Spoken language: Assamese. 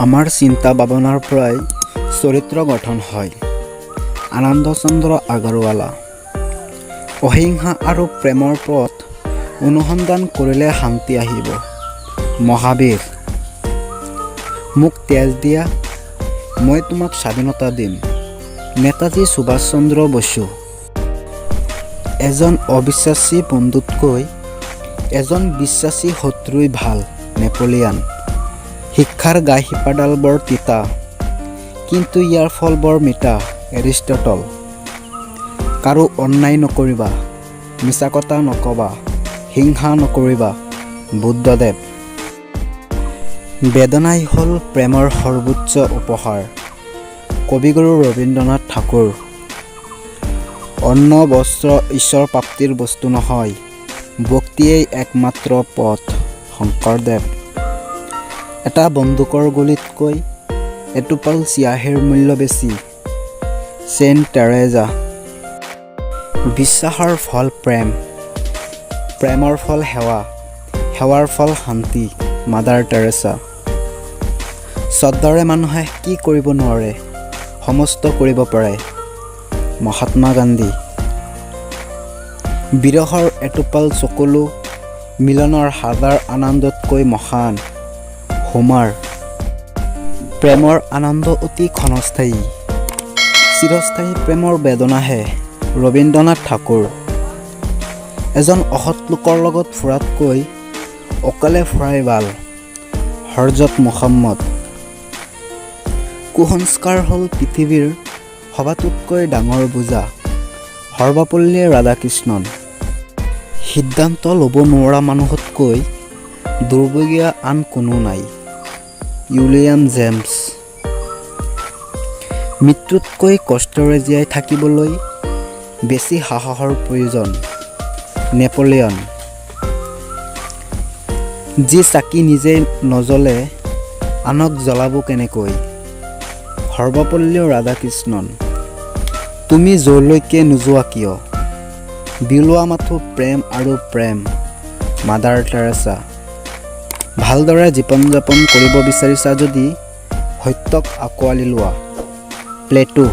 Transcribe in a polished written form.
আমাৰ চিন্তা ভাৱনাৰ পৰাই চৰিত্ৰ গঠন হয়। আনন্দচন্দ্ৰ আগৰৱালা। অহিংসা আৰু প্ৰেমৰ পথ অনুসন্ধান কৰিলে শান্তি আহিব। মহাবীৰ। মোক তেজ দিয়া, মই তোমাক স্বাধীনতা দিম। নেতাজী সুভাষ চন্দ্ৰ বসু। এজন অবিশ্বাসী বন্ধুতকৈ এজন বিশ্বাসী শত্ৰুই ভাল। নেপোলিয়ান। শিক্ষাৰ গাই শিপাডাল বৰ তিতা, কিন্তু ইয়াৰ ফল বৰ মিঠা। এৰিষ্টটল। কাৰো অন্যায় নকৰিবা, মিছা কথা নকবা, হিংসা নকৰিবা। বুদ্ধদেৱ। বেদনাই হ'ল প্ৰেমৰ সৰ্বোচ্চ উপহাৰ। কবিগুৰু ৰবীন্দ্ৰনাথ ঠাকুৰ। অন্ন বস্ত্ৰ ঈশ্বৰ প্ৰাপ্তিৰ বস্তু নহয়, ভক্তিয়েই একমাত্ৰ পথ। শংকৰদেৱ। এটা বন্দুকৰ গুলীতকৈ এটোপাল চিয়াহীৰ মূল্য বেছি। Saint Teresa. বিশ্বাসৰ ফল প্ৰেম, প্ৰেমৰ ফল সেৱা, সেৱাৰ ফল শান্তি। Mother Teresa. শ্ৰদ্ধাৰে মানুহে কি কৰিব নোৱাৰে, সমস্ত কৰিব পাৰে। মহাত্মা গান্ধী। বিৰহৰ এটোপাল চকুলো মিলনৰ হাজাৰ আনন্দতকৈ মহান। হোমাৰ। প্ৰেমৰ আনন্দ অতি ক্ষণস্থায়ী, চিৰস্থায়ী প্ৰেমৰ বেদনাহে। ৰবীন্দ্ৰনাথ ঠাকুৰ। এজন অসৎ লোকৰ লগত ফুৰাতকৈ অকলে ফুৰাই ভাল। হৰজত মুহাম্মদ। কুসংস্কাৰ হ'ল পৃথিৱীৰ সবাতোতকৈ ডাঙৰ বোজা। সৰ্বপল্লী ৰাধাকৃষ্ণন। সিদ্ধান্ত ল'ব নোৱাৰা মানুহতকৈ দুৰ্ভগীয়া আন কোনো নাই। William James. মৃত্যুতকৈ কষ্টেৰে জীয়াই থাকিবলৈ বেছি সাহসৰ প্ৰয়োজন। নেপোলিয়ন। যি চাকি নিজে নজ্বলে আনক জ্বলাব কেনেকৈ। সৰ্বপল্লী ৰাধাকৃষ্ণন। তুমি যলৈকে নোযোৱা কিয়, বিলোৱা মাথো প্ৰেম আৰু প্ৰেম। Mother Teresa. ভালদৰে জীৱন যাপন কৰিব বিচাৰিছা যদি সত্যক আঁকোৱালি লোৱা। প্লেটো।